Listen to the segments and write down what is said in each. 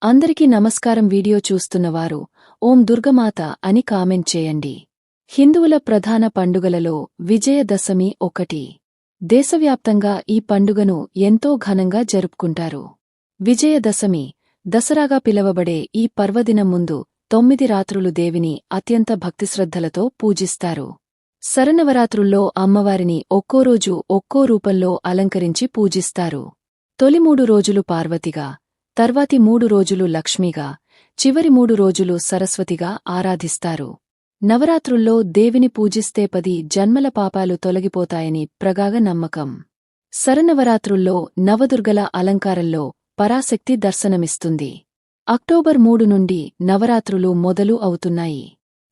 అందరికీ నమస్కారం. వీడియో చూస్తున్నవారు ఓం దుర్గమాత అని కామెంట్ చేయండి. హిందువుల ప్రధాన పండుగలలో విజయదశమి ఒకటి. దేశవ్యాప్తంగా ఈ పండుగను ఎంతో ఘనంగా జరుపుకుంటారు. విజయదశమి, దసరాగా పిలవబడే ఈ పర్వదినం ముందు 9 రాత్రులు దేవిని అత్యంత భక్తిశ్రద్ధలతో పూజిస్తారు. శరన్నవరాత్రుల్లో అమ్మవారిని ఒక్కో రోజు ఒక్కో రూపంలో అలంకరించి పూజిస్తారు. తొలి 3 రోజులు పార్వతిగా, తర్వాతి 3 రోజులు లక్ష్మిగా, చివరి 3 రోజులు సరస్వతిగా ఆరాధిస్తారు. నవరాత్రుల్లో దేవిని పూజిస్తే 10 జన్మల పాపాలు తొలగిపోతాయని ప్రగాఢ నమ్మకం. శరన్నవరాత్రుల్లో నవదుర్గల అలంకారంలో పరాశక్తి దర్శనమిస్తుంది. అక్టోబర్ 3 నుండి నవరాత్రులు మొదలు అవుతున్నాయి.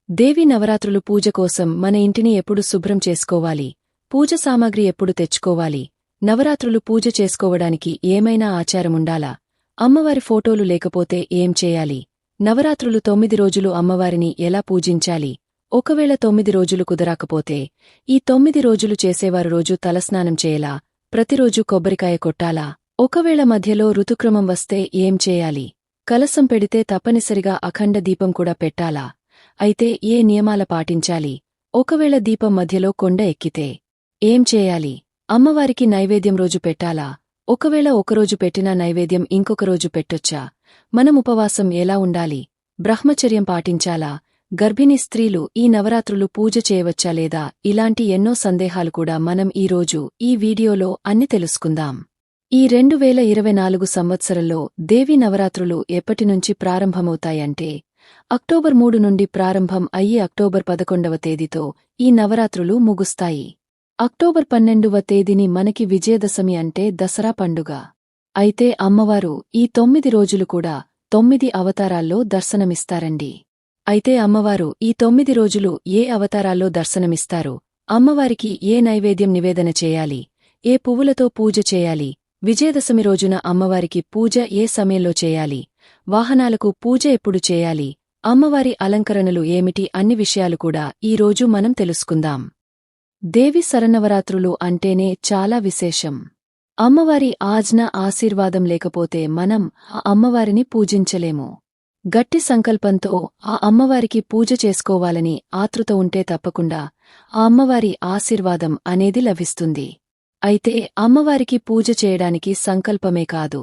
దేవి నవరాత్రులు పూజ కోసం మన ఇంటిని ఎప్పుడు శుభ్రం చేసుకోవాలి, పూజ సామాగ్రి ఎప్పుడు తెచ్చుకోవాలి, నవరాత్రులు పూజ చేసుకోవడానికి ఏమైనా ఆచారముండాలా, అమ్మవారి ఫోటోలు లేకపోతే ఏం చేయాలి, నవరాత్రులు 9 రోజులు అమ్మవారిని ఎలా పూజించాలి, ఒకవేళ 9 రోజులు కుదరకపోతే ఈ 9 రోజులు చేసేవారు రోజు తలస్నానం చేయలా, ప్రతిరోజు కొబ్బరికాయ కొట్టాలా, ఒకవేళ మధ్యలో ఋతుక్రమం వస్తే ఏం చేయాలి, కలసం పెడితే తప్పనిసరిగా అఖండ దీపం కూడా పెట్టాలా, అయితే ఏ నియమాల పాటించాలి, ఒకవేళ దీపం మధ్యలో కొండ ఎక్కితే ఏం చేయాలి, అమ్మవారికి నైవేద్యం రోజు పెట్టాలా, ఒకవేళ ఒకరోజు పెట్టినా నైవేద్యం ఇంకొక రోజు పెట్టొచ్చా, మనం ఉపవాసం ఎలా ఉండాలి, బ్రహ్మచర్యం పాటించాలా, గర్భిణీ స్త్రీలు ఈ నవరాత్రులు పూజ చేయవచ్చా లేదా, ఇలాంటి ఎన్నో సందేహాలు కూడా మనం ఈరోజు ఈ వీడియోలో అన్ని తెలుసుకుందాం. ఈ 2024 సంవత్సరంలో దేవి నవరాత్రులు ఎప్పటినుంచి ప్రారంభమవుతాయంటే అక్టోబర్ 3 నుండి ప్రారంభం అయ్యి అక్టోబర్ 11వ తేదీతో ఈ నవరాత్రులు ముగుస్తాయి. అక్టోబర్ 12వ తేదీని మనకి విజయదశమి అంటే దసరా పండుగ. అయితే అమ్మవారు ఈ 9 రోజులు కూడా 9 అవతారాల్లో దర్శనమిస్తారండి. అయితే అమ్మవారు ఈ 9 రోజులు ఏ అవతారాల్లో దర్శనమిస్తారు, అమ్మవారికి ఏ నైవేద్యం నివేదన చేయాలి, ఏ పువ్వులతో పూజ చేయాలి, విజయదశమి రోజున అమ్మవారికి పూజ ఏ సమయంలో చేయాలి, వాహనాలకు పూజ ఎప్పుడు చేయాలి, అమ్మవారి అలంకరణలు ఏమిటి అన్ని విషయాలు కూడా ఈరోజు మనం తెలుసుకుందాం. దేవి శరన్నవరాత్రులు అంటేనే చాలా విశేషం. అమ్మవారి ఆజ్ఞ ఆశీర్వాదం లేకపోతే మనం ఆ అమ్మవారిని పూజించలేము. గట్టి సంకల్పంతో ఆ అమ్మవారికి పూజ చేసుకోవాలని ఆతృత ఉంటే తప్పకుండా ఆ అమ్మవారి ఆశీర్వాదం అనేది లభిస్తుంది. అయితే అమ్మవారికి పూజ చేయడానికి సంకల్పమే కాదు,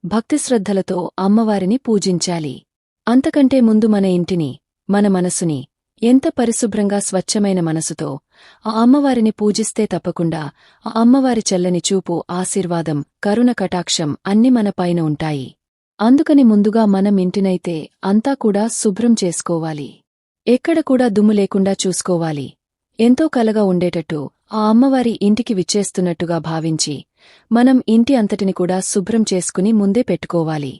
భక్తిశ్రద్ధలతో అమ్మవారిని పూజించాలి. అంతకంటే ముందు మన ఇంటిని, మన మనసుని ఎంత పరిశుభ్రంగా స్వచ్ఛమైన మనసుతో ఆ అమ్మవారిని పూజిస్తే తప్పకుండా ఆ అమ్మవారి చల్లని చూపు, ఆశీర్వాదం, కరుణ కటాక్షం అన్ని మన పైన ఉంటాయి. అందుకని ముందుగా మనం ఇంటినైతే అంతా కూడా శుభ్రం చేసుకోవాలి. ఎక్కడ కూడా దుమ్ము లేకుండా చూసుకోవాలి. ఎంతో కలగా ఉండేటట్టు ఆ అమ్మవారి ఇంటికి విచ్చేస్తున్నట్టుగా భావించి మనం ఇంటి అంతటిని కూడా శుభ్రం చేసుకుని ముందే పెట్టుకోవాలి.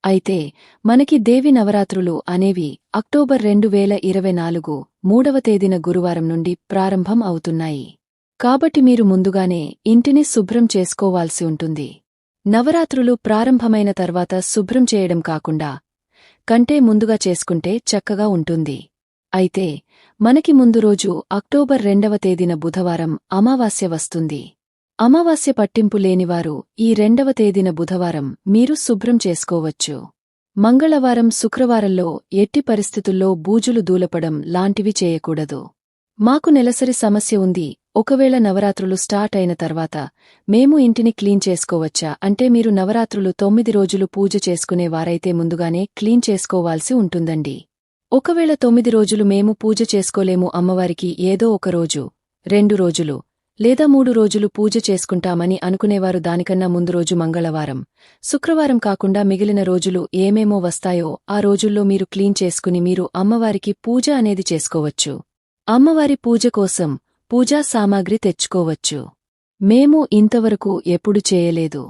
అయితే మనకి దేవి నవరాత్రులు అనేవి అక్టోబర్ 2024 3వ తేదీన గురువారం నుండి ప్రారంభం అవుతున్నాయి. కాబట్టి మీరు ముందుగానే ఇంటిని శుభ్రం చేసుకోవాల్సి ఉంటుంది. నవరాత్రులు ప్రారంభమైన తర్వాత శుభ్రం చేయడం కాకుండా కంటే ముందుగా చేసుకుంటే చక్కగా ఉంటుంది. అయితే మనకి ముందు రోజు అక్టోబర్ 2వ తేదీన బుధవారం అమావాస్య వస్తుంది. అమావాస్య పట్టింపు లేనివారు ఈ 2వ తేదీన బుధవారం మీరు శుభ్రం చేసుకోవచ్చు. మంగళవారం, శుక్రవారంలో ఎట్టి పరిస్థితుల్లో బూజులు దూలపడం లాంటివి చేయకూడదు. మాకు నెలసరి సమస్య ఉంది, ఒకవేళ నవరాత్రులు స్టార్ట్ అయిన తర్వాత మేము ఇంటిని క్లీన్ చేసుకోవచ్చా అంటే మీరు నవరాత్రులు 9 రోజులు పూజ చేసుకునే వారైతే ముందుగానే క్లీన్ చేసుకోవాల్సి ఉంటుందండి. ఒకవేళ 9 రోజులు మేము పూజ చేసుకోలేము, అమ్మవారికి ఏదో ఒక రోజు, 2 రోజులు లేదా 3 రోజులు పూజ చేసుకుంటామని అనుకునేవారు దానికన్నా ముందు రోజు మంగళవారం, శుక్రవారం కాకుండా మిగిలిన రోజులు ఏమేమో వస్తాయో ఆ రోజుల్లో మీరు క్లీన్ చేసుకుని మీరు అమ్మవారికి పూజ అనేది చేసుకోవచ్చు. అమ్మవారి పూజ కోసం పూజా సామాగ్రి తెచ్చుకోవచ్చు. మేము ఇంతవరకు ఎప్పుడు చేయలేదు,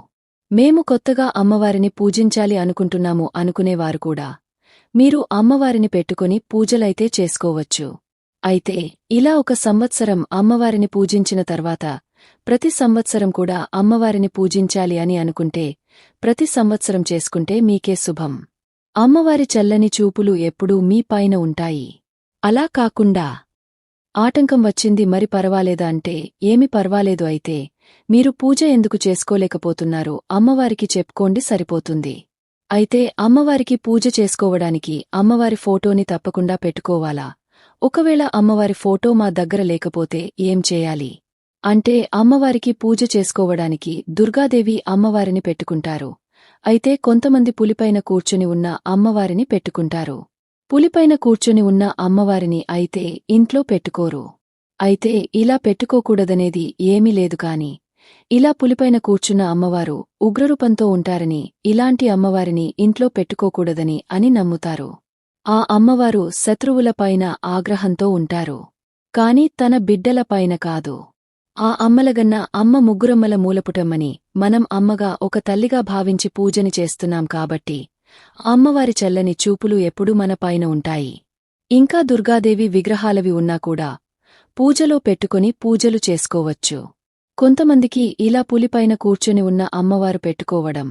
మేము కొత్తగా అమ్మవారిని పూజించాలి అనుకుంటున్నాము అనుకునేవారు కూడా మీరు అమ్మవారిని పెట్టుకుని పూజలైతే చేసుకోవచ్చు. అయితే ఇలా ఒక సంవత్సరం అమ్మవారిని పూజించిన తర్వాత ప్రతి సంవత్సరం కూడా అమ్మవారిని పూజించాలి అని అనుకుంటే ప్రతి సంవత్సరం చేసుకుంటే మీకే శుభం. అమ్మవారి చల్లని చూపులు ఎప్పుడూ మీ పైన ఉంటాయి. అలా కాకుండా ఆటంకం వచ్చింది మరి పర్వాలేదా అంటే ఏమి పర్వాలేదు, అయితే మీరు పూజ ఎందుకు చేసుకోలేకపోతున్నారో అమ్మవారికి చెప్పుకోండి సరిపోతుంది. అయితే అమ్మవారికి పూజ చేసుకోవడానికి అమ్మవారి ఫోటోని తప్పకుండా పెట్టుకోవాలా? ఒకవేళ అమ్మవారి ఫోటో మా దగ్గర లేకపోతే ఏం చేయాలి? అంటే అమ్మవారికి పూజ చేసుకోవడానికి దుర్గాదేవి అమ్మవారిని పెట్టుకుంటారు. అయితే కొంతమంది పులిపైన కూర్చుని ఉన్న అమ్మవారిని పెట్టుకుంటారు. పులిపైన కూర్చుని ఉన్న అమ్మవారిని అయితే ఇంట్లో పెట్టుకోరు. అయితే ఇలా పెట్టుకోకూడదనేది ఏమీ లేదు కాని ఇలా పులిపైన కూర్చున్న అమ్మవారు ఉగ్రరూపంతో ఉంటారని, ఇలాంటి అమ్మవారిని ఇంట్లో పెట్టుకోకూడదని అని నమ్ముతారు. ఆ అమ్మవారు శత్రువులపైన ఆగ్రహంతో ఉంటారు. కాని తన బిడ్డలపైన కాదు. ఆ అమ్మలగన్న అమ్మ ముగ్గురమ్మల మూలపుటమ్మని మనం అమ్మగా ఒక తల్లిగా భావించి పూజని చేస్తున్నాం కాబట్టి అమ్మవారి చల్లని చూపులు ఎప్పుడూ మన పైన ఉంటాయి. ఇంకా దుర్గాదేవి విగ్రహాలవి ఉన్నా కూడా పూజలో పెట్టుకుని పూజలు చేసుకోవచ్చు. కొంతమందికి ఇలా పులిపైన కూర్చుని ఉన్న అమ్మవారు పెట్టుకోవడం,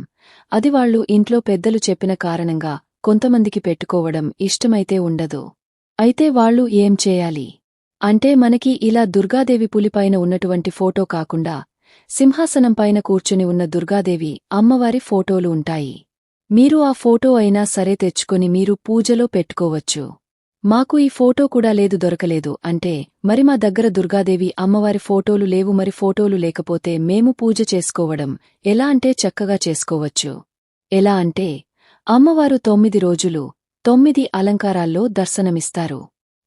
అది వాళ్లు ఇంట్లో పెద్దలు చెప్పిన కారణంగా కొంతమందికి పెట్టుకోవడం ఇష్టమైతే ఉండదు. అయితే వాళ్లు ఏం చేయాలి అంటే, మనకి ఇలా దుర్గాదేవి పులిపైన ఉన్నటువంటి ఫోటో కాకుండా సింహాసనంపైన కూర్చుని ఉన్న దుర్గాదేవి అమ్మవారి ఫోటోలు ఉంటాయి. మీరు ఆ ఫోటో అయినా సరే తెచ్చుకొని మీరు పూజలో పెట్టుకోవచ్చు. మాకు ఈ ఫోటో కూడా లేదు, దొరకలేదు అంటే మరి మా దగ్గర దుర్గాదేవి అమ్మవారి ఫోటోలు లేవు, మరి ఫోటోలు లేకపోతే మేము పూజ చేసుకోవడం ఎలా అంటే చక్కగా చేసుకోవచ్చు. ఎలా అంటే, అమ్మవారు 9 రోజులు 9 అలంకారాల్లో దర్శనమిస్తారు.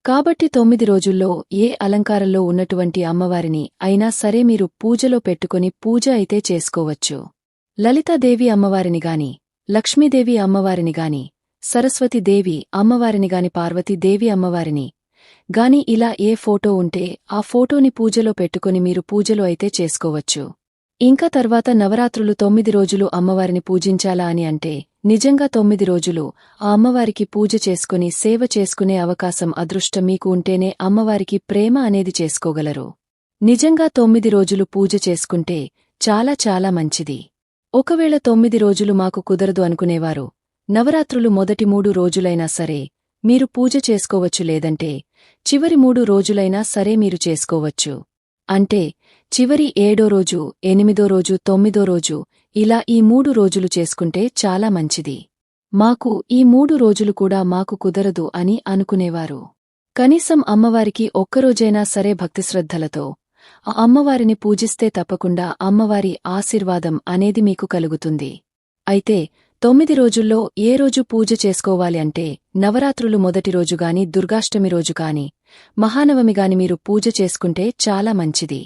కాబట్టి 9 రోజుల్లో ఏ అలంకారంలో ఉన్నటువంటి అమ్మవారిని అయినా సరే మీరు పూజలో పెట్టుకుని పూజ అయితే చేసుకోవచ్చు. లలితాదేవి అమ్మవారిని గాని, లక్ష్మీదేవి అమ్మవారిని గాని, సరస్వతీదేవి అమ్మవారిని గాని, పార్వతీదేవి అమ్మవారిని గాని ఇలా ఏ ఫోటో ఉంటే ఆ ఫోటోని పూజలో పెట్టుకుని మీరు పూజలో అయితే చేసుకోవచ్చు. ఇంకా తర్వాత నవరాత్రులు 9 రోజులు అమ్మవారిని పూజించాలా అని అంటే, నిజంగా 9 రోజులు ఆ అమ్మవారికి పూజ చేసుకుని సేవ చేసుకునే అవకాశం, అదృష్టం మీకు ఉంటేనే అమ్మవారికి ప్రేమ అనేది చేసుకోగలరు. నిజంగా 9 రోజులు పూజ చేసుకుంటే చాలా చాలా మంచిది. ఒకవేళ 9 రోజులు మాకు కుదరదు అనుకునేవారు నవరాత్రులు మొదటి 3 రోజులైనా సరే మీరు పూజ చేసుకోవచ్చు, లేదంటే చివరి 3 రోజులైనా సరే మీరు చేసుకోవచ్చు. అంటే చివరి 7ో రోజు, 8ో రోజు, 9ో రోజు ఇలా ఈ 3 రోజులు చేసుకుంటే చాలా మంచిది. మాకు ఈ 3 రోజులు కూడా మాకు కుదరదు అని అనుకునేవారు కనీసం అమ్మవారికి ఒక్కరోజైనా సరే భక్తిశ్రద్ధలతో ఆ అమ్మవారిని పూజిస్తే తప్పకుండా అమ్మవారి ఆశీర్వాదం అనేది మీకు కలుగుతుంది. అయితే 9 రోజుల్లో ఏ రోజు పూజ చేసుకోవాలి అంటే, నవరాత్రులు మొదటి రోజు గాని, దుర్గాష్టమి రోజు కాని, మహానవమి గాని మీరు పూజ చేసుకుంటే చాలా మంచిది.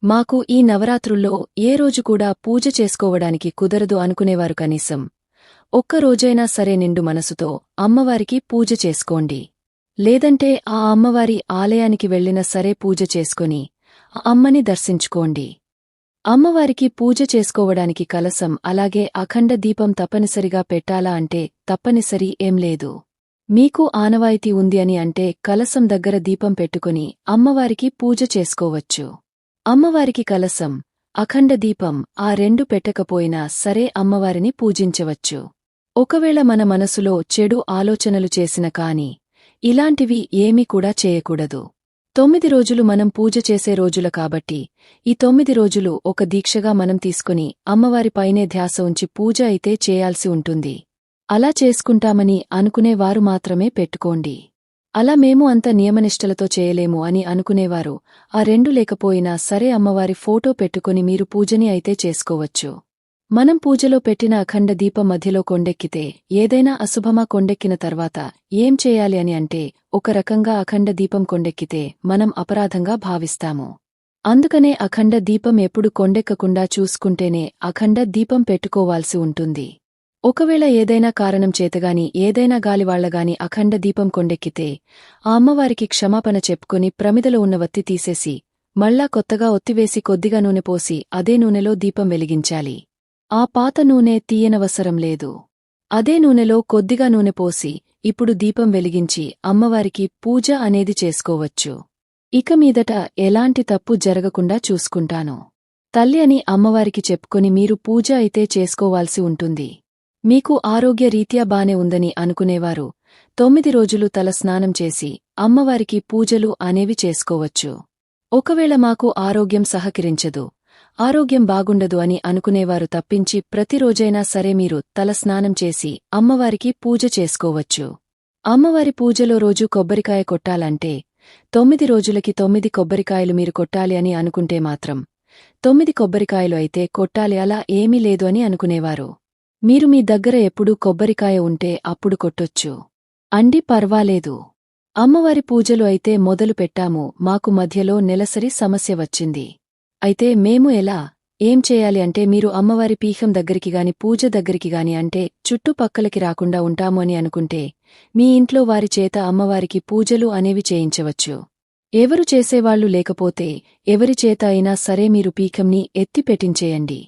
మాకు ఈ నవరాత్రుల్లో ఏ రోజు కూడా పూజ చేసుకోవడానికి కుదరదు అనుకునేవారు కనీసం ఒక్క రోజైనా సరే నిండు మనసుతో అమ్మవారికి పూజ చేసుకోండి. లేదంటే ఆ అమ్మవారి ఆలయానికి వెళ్లిన సరే పూజ చేసుకుని ఆ అమ్మని దర్శించుకోండి. అమ్మవారికి పూజ చేసుకోవడానికి కలసం అలాగే అఖండ దీపం తప్పనిసరిగా పెట్టాలా అంటే తప్పనిసరి ఏం లేదు. మీకు ఆనవాయితీ ఉంది అని అంటే కలసం దగ్గర దీపం పెట్టుకుని అమ్మవారికి పూజ చేసుకోవచ్చు. అమ్మవారికి కలసం, అఖండ దీపం ఆ 2 పెట్టకపోయినా సరే అమ్మవారిని పూజించవచ్చు. ఒకవేళ మన మనసులో చెడు ఆలోచనలు చేసిన కాని ఇలాంటివి ఏమీ కూడా చేయకూడదు. 9 రోజులు మనం పూజ చేసే రోజుల కాబట్టి ఈ 9 రోజులు ఒక దీక్షగా మనం తీసుకుని అమ్మవారిపైనే ధ్యాస ఉంచి పూజ అయితే చేయాల్సి ఉంటుంది. అలా చేసుకుంటామని అనుకునేవారు మాత్రమే పెట్టుకోండి. అలా మేము అంత నియమనిష్టలతో చేయలేము అని అనుకునేవారు ఆ 2 లేకపోయినా సరే అమ్మవారి ఫోటో పెట్టుకుని మీరు పూజని అయితే చేసుకోవచ్చు. మనం పూజలో పెట్టిన అఖండ దీపం మధ్యలో కొండెక్కితే ఏదైనా అశుభమా? కొండెక్కిన తర్వాత ఏం చేయాలి అని అంటే, ఒక రకంగా అఖండ దీపం కొండెక్కితే మనం అపరాధంగా భావిస్తాము. అందుకనే అఖండ దీపం ఎప్పుడు కొండెక్కకుండా చూసుకుంటేనే అఖండ దీపం పెట్టుకోవాల్సి ఉంటుంది. ఒకవేళ ఏదైనా కారణం చేతగాని ఏదైనా గాలివాళ్లగాని అఖండ దీపం కొండెక్కితే ఆ అమ్మవారికి క్షమాపణ చెప్పుకుని ప్రమిదలో ఉన్న వత్తి తీసేసి మళ్ళా కొత్తగా ఒత్తివేసి కొద్దిగా నూనె పోసి అదే నూనెలో దీపం వెలిగించాలి. ఆ పాత నూనె తీయనవసరం లేదు. అదే నూనెలో కొద్దిగా నూనె పోసి ఇప్పుడు దీపం వెలిగించి అమ్మవారికి పూజ అనేది చేసుకోవచ్చు. ఇక మీదట ఎలాంటి తప్పు జరగకుండా చూసుకుంటాను తల్లి అని అమ్మవారికి చెప్పుకొని మీరు పూజ అయితే చేసుకోవాల్సి ఉంటుంది. మీకు ఆరోగ్య రీత్యా బానే ఉందని అనుకునేవారు 9 రోజులు తల స్నానం చేసి అమ్మవారికి పూజలు అనేవి చేసుకోవచ్చు. ఒకవేళ మాకు ఆరోగ్యం సహకరించదు, ఆరోగ్యం బాగుండదు అని అనుకునేవారు తప్పించి ప్రతిరోజైనా సరే మీరు తలస్నానం చేసి అమ్మవారికి పూజ చేసుకోవచ్చు. అమ్మవారి పూజలో రోజూ కొబ్బరికాయ కొట్టాలంటే 9 రోజులకి 9 కొబ్బరికాయలు మీరు కొట్టాలి అని అనుకుంటే మాత్రం 9 కొబ్బరికాయలు అయితే కొట్టాలి, అలా ఏమీ లేదు అని అనుకునేవారు. మీరు మీ దగ్గర ఎప్పుడూ కొబ్బరికాయ ఉంటే అప్పుడు కొట్టొచ్చు అండి, పర్వాలేదు. అమ్మవారి పూజలు అయితే మొదలు పెట్టాము, మాకు మధ్యలో నెలసరి సమస్య వచ్చింది. అయితే మేము ఏం చేయాలి అంటే, మీరు అమ్మవారి పీఠం దగ్గరికిగాని పూజ దగ్గరికిగాని అంటే చుట్టుపక్కలకి రాకుండా ఉంటాము అని అనుకుంటే మీ ఇంట్లో వారి చేత అమ్మవారికి పూజలు అనేవి చేయించవచ్చు. ఎవరు చేసేవాళ్లు లేకపోతే ఎవరి చేత అయినా సరే మీరు పీఠంని ఎత్తి పెట్టించేయండి.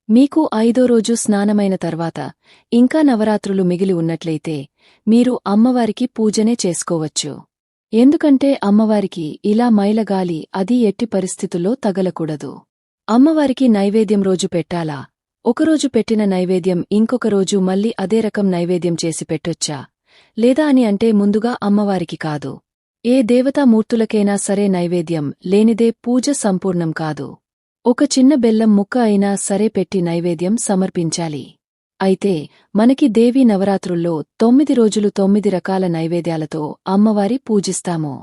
మీకు 5వ రోజు స్నానమైన తర్వాత ఇంకా నవరాత్రులు మిగిలి ఉన్నట్లయితే మీరు అమ్మవారికి పూజనే చేసుకోవచ్చు. ఎందుకంటే అమ్మవారికి ఇలా మైలగాలి అది ఎట్టి పరిస్థితుల్లో తగలకూడదు. అమ్మవారికి నైవేద్యం రోజు పెట్టాలా? ఒకరోజు పెట్టిన నైవేద్యం ఇంకొక రోజు మళ్ళీ అదే రకం నైవేద్యం చేసి పెట్టొచ్చా? లేదా అని అంటే ముందుగా అమ్మవారికి కాదు, ఏ దేవతామూర్తులకైనా సరే నైవేద్యం లేనిదే పూజ సంపూర్ణం కాదు. ఒక చిన్న బెల్లం ముక్క అయినా సరే పెట్టి నైవేద్యం సమర్పించాలి. అయితే మనకి దేవీ నవరాత్రుల్లో 9 రోజులు 9 రకాల నైవేద్యాలతో అమ్మవారి పూజిస్తాము.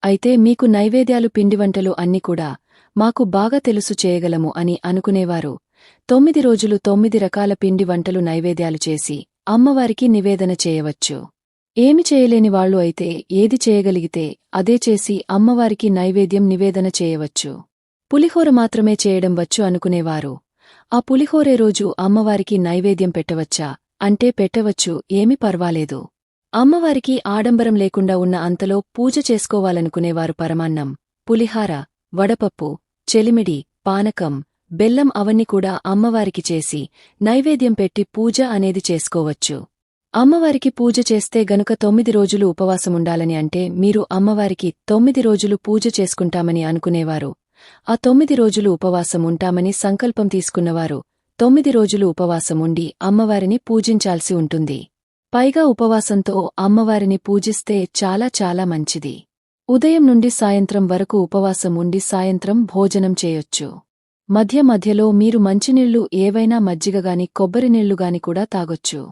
అయితే మీకు నైవేద్యాలు పిండివంటలు అన్ని కూడా మాకు బాగా తెలుసు చేయగలము అని అనుకునేవారు 9 రోజులు 9 రకాల పిండి వంటలు నైవేద్యాలు చేసి అమ్మవారికి నివేదన చేయవచ్చు. ఏమి చేయలేని వాళ్లు అయితే ఏది చేయగలిగితే అదే చేసి అమ్మవారికి నైవేద్యం నివేదన చేయవచ్చు. పులిహోర మాత్రమే చేయడం వచ్చు అనుకునేవారు ఆ పులిహోరే రోజు అమ్మవారికి నైవేద్యం పెట్టవచ్చా అంటే పెట్టవచ్చు, ఏమి పర్వాలేదు. అమ్మవారికి ఆడంబరం లేకుండా ఉన్న అంతలో పూజ చేసుకోవాలనుకునేవారు పరమాన్నం, పులిహార, వడపప్పు, చెలిమిడి, పానకం, బెల్లం అవన్నీ కూడా అమ్మవారికి చేసి నైవేద్యం పెట్టి పూజ అనేది చేసుకోవచ్చు. అమ్మవారికి పూజ చేస్తే గనుక 9 రోజులు ఉపవాసముండాలని అంటే మీరు అమ్మవారికి 9 రోజులు పూజ చేసుకుంటామని అనుకునేవారు ఆ 9 రోజులు ఉపవాసం ఉంటామని సంకల్పం తీసుకున్నవారు 9 రోజులు ఉపవాసం ఉండి అమ్మవారిని పూజించాల్సి ఉంటుంది. పైగా ఉపవాసంతో అమ్మవారిని పూజిస్తే చాలా చాలా మంచిది. ఉదయం నుండి సాయంత్రం వరకు ఉపవాసం ఉండి సాయంత్రం భోజనం చేయొచ్చు. మధ్య మధ్యలో మీరు మంచినీళ్లు ఏవైనా మజ్జిగగాని కొబ్బరినీళ్లుగాని కూడా తాగొచ్చు.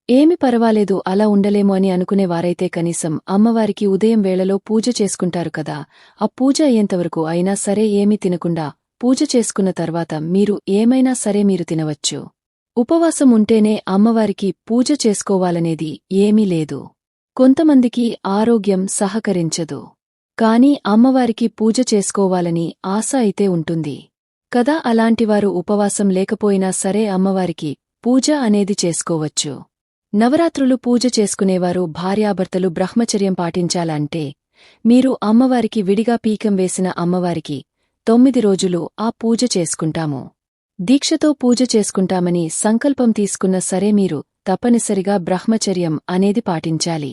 ఏమి పర్వాలేదు, అలా ఉండలేము అని అనుకునేవారైతే కనీసం అమ్మవారికి ఉదయం వేళలో పూజ చేసుకుంటారు కదా, ఆ పూజ అయ్యేంతవరకు అయినా సరే ఏమీ తినకుండా పూజ చేసుకున్న తర్వాత మీరు ఏమైనా సరే మీరు తినవచ్చు. ఉపవాసం ఉంటేనే అమ్మవారికి పూజ చేసుకోవాలనేది ఏమీ లేదు. కొంతమందికి ఆరోగ్యం సహకరించదు, కాని అమ్మవారికి పూజ చేసుకోవాలని ఆశ అయితే ఉంటుంది కదా, అలాంటివారు ఉపవాసం లేకపోయినా సరే అమ్మవారికి పూజ అనేది చేసుకోవచ్చు. నవరాత్రులు పూజ చేసుకునేవారు భార్యాభర్తలు బ్రహ్మచర్యం పాటించాలంటే మీరు అమ్మవారికి విడిగా పీఠం వేసిన అమ్మవారికి 9 రోజులు ఆ పూజ చేసుకుంటాము, దీక్షతో పూజ చేసుకుంటామని సంకల్పం తీసుకున్న సరే మీరు తప్పనిసరిగా బ్రహ్మచర్యం అనేది పాటించాలి.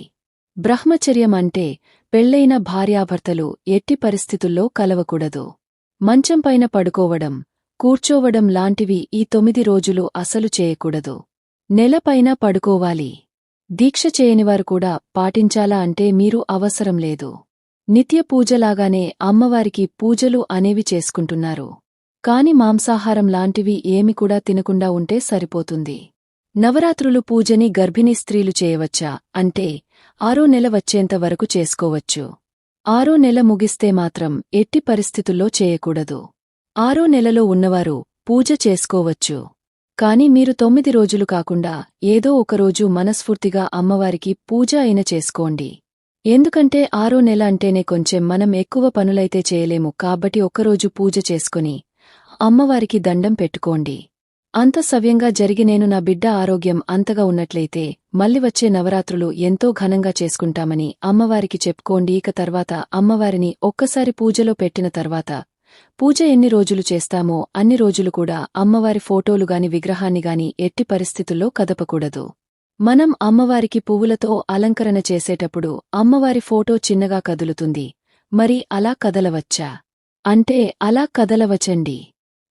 బ్రహ్మచర్యం అంటే పెళ్లైన భార్యాభర్తలు ఎట్టి పరిస్థితుల్లో కలవకూడదు. మంచంపైన పడుకోవడం, కూర్చోవడం లాంటివి ఈ 9 రోజులు అసలు చేయకూడదు. నెలపైన పడుకోవాలి. దీక్ష చేయనివారు కూడా పాటించాలా అంటే మీరు అవసరం లేదు. నిత్య పూజలాగానే అమ్మవారికి పూజలు అనేవి చేసుకుంటున్నారు. కాని మాంసాహారం లాంటివి ఏమి కూడా తినకుండా ఉంటే సరిపోతుంది. నవరాత్రులు పూజని గర్భిణీ స్త్రీలు చేయవచ్చా అంటే 6వ నెల వచ్చేంత వరకు చేసుకోవచ్చు. 6వ నెల ముగిస్తే మాత్రం ఎట్టి పరిస్థితుల్లో చేయకూడదు. 6వ నెలలో ఉన్నవారు పూజ చేసుకోవచ్చు. కాని మీరు 9 రోజులు కాకుండా ఏదో ఒకరోజు మనస్ఫూర్తిగా అమ్మవారికి పూజ అయిన చేసుకోండి. ఎందుకంటే 6వ నెల అంటేనే కొంచెం మనం ఎక్కువ పనులైతే చేయలేము కాబట్టి ఒక్కరోజు పూజ చేసుకుని అమ్మవారికి దండం పెట్టుకోండి. అంత సవ్యంగా జరిగి నేను నా బిడ్డ ఆరోగ్యం అంతగా ఉన్నట్లయితే మళ్ళీ వచ్చే నవరాత్రులు ఎంతో ఘనంగా చేసుకుంటామని అమ్మవారికి చెప్పుకోండి. ఇక తర్వాత అమ్మవారిని ఒక్కసారి పూజలో పెట్టిన తర్వాత పూజ ఎన్ని రోజులు చేస్తామో అన్ని రోజులు కూడా అమ్మవారి ఫోటోలుగాని విగ్రహాన్నిగాని ఎట్టి పరిస్థితుల్లో కదపకూడదు. మనం అమ్మవారికి పువ్వులతో అలంకరణ చేసేటప్పుడు అమ్మవారి ఫోటో చిన్నగా కదులుతుంది, మరి అలా కదలవచ్చా అంటే అలా కదలవచండి,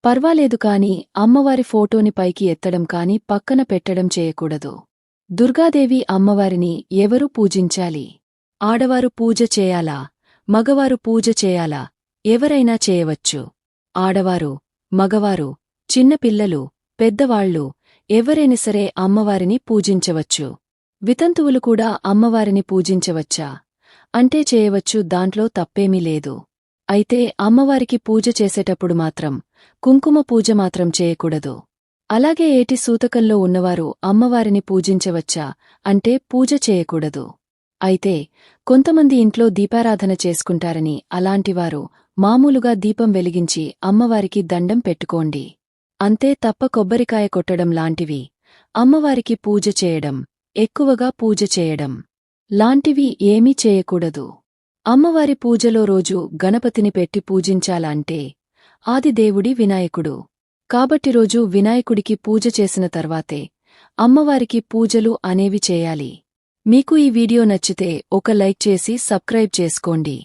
పర్వాలేదు. కాని అమ్మవారి ఫోటోని పైకి ఎత్తడం కాని పక్కన పెట్టడం చేయకూడదు. దుర్గాదేవి అమ్మవారిని ఎవరు పూజించాలి? ఆడవారు పూజ చేయాలా? మగవారు పూజ చేయాలా? ఎవరైనా చేయవచ్చు. ఆడవారు మగవారు, చిన్నపిల్లలు, పెద్దవాళ్లు ఎవరైనా సరే అమ్మవారిని పూజించవచ్చు. వితంతువులు కూడా అమ్మవారిని పూజించవచ్చా అంటే చేయవచ్చు, దాంట్లో తప్పేమీ లేదు. అయితే అమ్మవారికి పూజ చేసేటప్పుడు మాత్రం కుంకుమ పూజ మాత్రం చేయకూడదు. అలాగే ఏటి సూతకంలో ఉన్నవారు అమ్మవారిని పూజించవచ్చా అంటే పూజ చేయకూడదు. అయితే కొంతమంది ఇంట్లో దీపారాధన చేసుకుంటారని, అలాంటివారు మామూలుగా దీపం వెలిగించి అమ్మవారికి దండం పెట్టుకోండి. అంతే తప్ప కొబ్బరికాయ కొట్టడం లాంటివి, అమ్మవారికి పూజ చేయడం, ఎక్కువగా పూజ చేయడం లాంటివి ఏమీ చేయకూడదు. అమ్మవారి పూజలో రోజు గణపతిని పెట్టి పూజించాలంటే ఆదిదేవుడి వినాయకుడు కాబట్టి రోజు వినాయకుడికి పూజ చేసిన తర్వాతే అమ్మవారికి పూజలు అనేవి చేయాలి. మీకు ఈ వీడియో నచ్చితే ఒక లైక్ చేసి సబ్స్క్రైబ్ చేసుకోండి.